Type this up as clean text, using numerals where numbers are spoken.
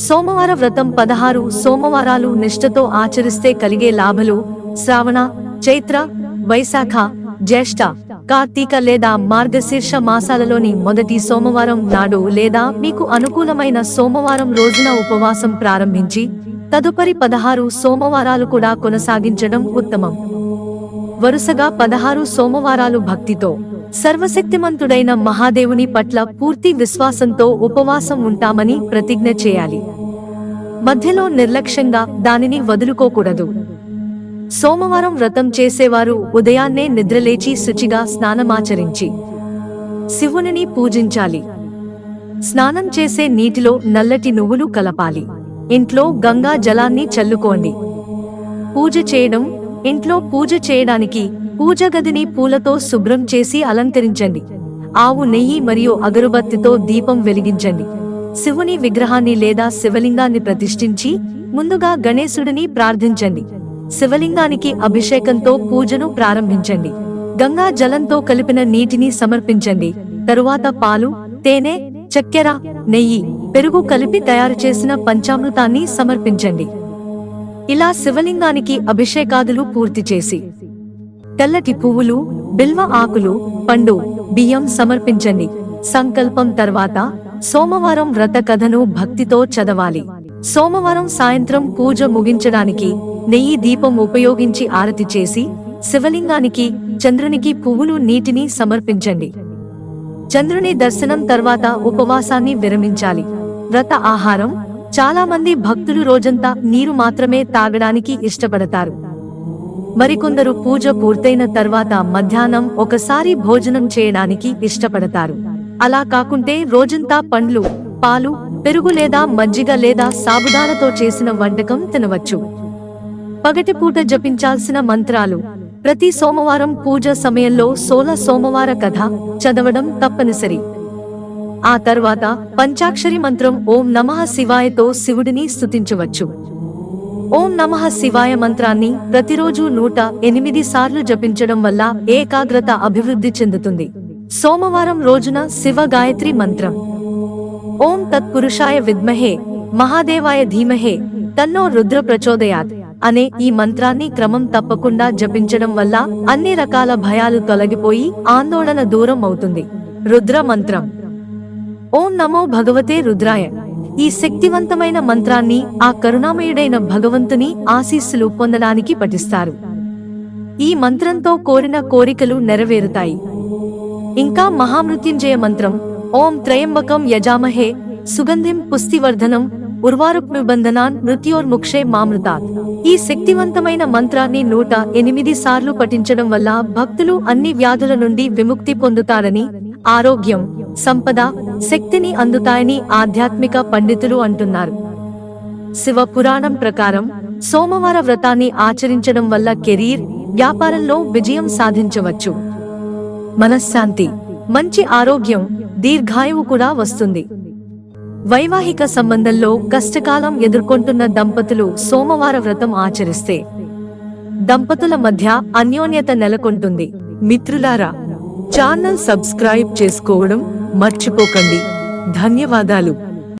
సోమవార వ్రతం 16 సోమవారాలు నిష్ఠతో ఆచరిస్తే కలిగే లాభాలు. శ్రావణ, చైత్ర, వైశాఖ, జ్యేష్ఠ, కార్తీక లేదా మార్గశీర్ష మాసాలలోని మొదటి సోమవారం నాడు లేదా మీకు అనుకూలమైన సోమవారం రోజున ఉపవాసం ప్రారంభించి తదుపరి 16 సోమవారాలు కూడా కొనసాగించడం ఉత్తమం. వరుసగా 16 సోమవారాలు భక్తితో సర్వశక్తిమంతుడైన మహాదేవుని పట్ల పూర్తి విశ్వాసంతో ఉపవాసం ఉంటామని ప్రతిజ్ఞ చేయాలి. మధ్యలో నిర్లక్ష్యంగా దానిని వదులుకోకూడదు. సోమవారం వ్రతం చేసేవారు ఉదయాన్నే నిద్రలేచి శుచిగా స్నానమాచరించి శివునిని పూజించాలి. స్నానం చేసే నీటిలో నల్లటి నువ్వులు కలపాలి. ఇంట్లో గంగా జలాన్ని చల్లుకోండి. పూజ చేయడం. ఇంట్లో పూజ చేయడానికి పూజ గదిని పూలతో శుభ్రం చేసి అలంకరించండి. ఆవు నెయ్యి మరియు అగరుబత్తితో దీపం వెలిగించండి. శివుని విగ్రహాన్ని లేదా శివలింగాన్ని ప్రతిష్ఠించి ముందుగా గణేశుడిని ప్రార్థించండి. శివలింగానికి అభిషేకంతో పూజను ప్రారంభించండి. గంగా జలంతో కలిపిన నీటిని సమర్పించండి. తరువాత పాలు, తేనె, చక్కెర, నెయ్యి, పెరుగు కలిపి తయారు చేసిన పంచామృతాన్ని సమర్పించండి. ఇలా శివలింగానికి అభిషేకాదులు పూర్తి చేసి తెల్లటి పువ్వులు, బిల్వ ఆకులు, పండు, బియ్యం సమర్పించండి. సంకల్పం తర్వాత సోమవారం వ్రత కథను భక్తితో చదవాలి. సోమవారం సాయంత్రం పూజ ముగించడానికి నెయ్యి దీపం ఉపయోగించి ఆరతి చేసి శివలింగానికి, చంద్రునికి పువ్వులు, నీటిని సమర్పించండి. చంద్రుని దర్శనం తర్వాత ఉపవాసాన్ని విరమించాలి. వ్రత ఆహారం. చాలా మంది భక్తులు రోజంతా నీరు మాత్రమే తాగడానికి ఇష్టపడతారు. మరికొందరు పూజ పూర్తయిన తర్వాత మధ్యాహ్నం ఒకసారి భోజనం చేయడానికి ఇష్టపడతారు. అలా కాకుంటే రోజంతా పండ్లు, పాలు, పెరుగు లేదా మజ్జిగ లేదా సాబుదానతో చేసిన వంటకం తినవచ్చు. పగటిపూట జపించాల్సిన మంత్రాలు. ప్రతి సోమవారం పూజ సమయంలో 16 సోమవార కథ చదవడం తప్పనిసరి. ఆ తర్వాత పంచాక్షరి మంత్రం ఓం నమః శివాయతో శివుడిని స్తుతించవచ్చు. ఓం నమః శివాయ మంత్రాన్ని ప్రతిరోజు 108 సార్లు జపించడం వల్ల ఏకాగ్రత అభివృద్ధి చెందుతుంది. సోమవారం రోజున శివ గాయత్రి మంత్రం ఓం తత్పురుషాయ విద్మహే మహాదేవాయ ధీమహే తన్నో రుద్ర ప్రచోదయాత్ అనే ఈ మంత్రాన్ని క్రమం తప్పకుండా జపించడం వల్ల అన్ని రకాల భయాలు తొలగిపోయి ఆందోళన దూరం అవుతుంది. రుద్ర మంత్రం ఓం నమో భగవతే రుద్రాయ. ఈ శక్తివంతమైన మంత్రాన్ని ఆ కరుణామయుడైన భగవంతుని ఆశీస్సులు పొందడానికి పఠిస్తారు. ఈ మంత్రంతో కోరిన కోరికలు నెరవేరుతాయి. ఇంకా మహామృత్యుంజయ మంత్రం ఓం త్రయంబకం యజామహే సుగంధిం పుష్టివర్ధనం ఉర్వారుక్మిబంధనాన్ మృత్యోర్ముక్షే మామృతాత్. ఈ శక్తివంతమైన మంత్రాన్ని 108 సార్లు పఠించడం వల్ల భక్తులు అన్ని వ్యాధుల నుండి విముక్తి పొందుతారని, ఆరోగ్యం, సంపద, శక్తిని అందుతాయని ఆధ్యాత్మిక పండితులు అంటున్నారు. శివ పురాణం ప్రకారం సోమవార వ్రతాన్ని ఆచరించడం వల్ల కెరీర్, వ్యాపారంలో విజయం సాధించవచ్చు. మనశ్శాంతి, మంచి ఆరోగ్యం, దీర్ఘాయువు కూడా వస్తుంది. వైవాహిక సంబంధంలో కష్టకాలం ఎదుర్కొంటున్న దంపతులు సోమవార వ్రతం ఆచరిస్తే దంపతుల మధ్య అన్యోన్యత నెలకొంటుంది. మిత్రులారా, ఛానల్ సబ్స్క్రైబ్ చేసుకోవడం మర్చిపోకండి. ధన్యవాదాలు.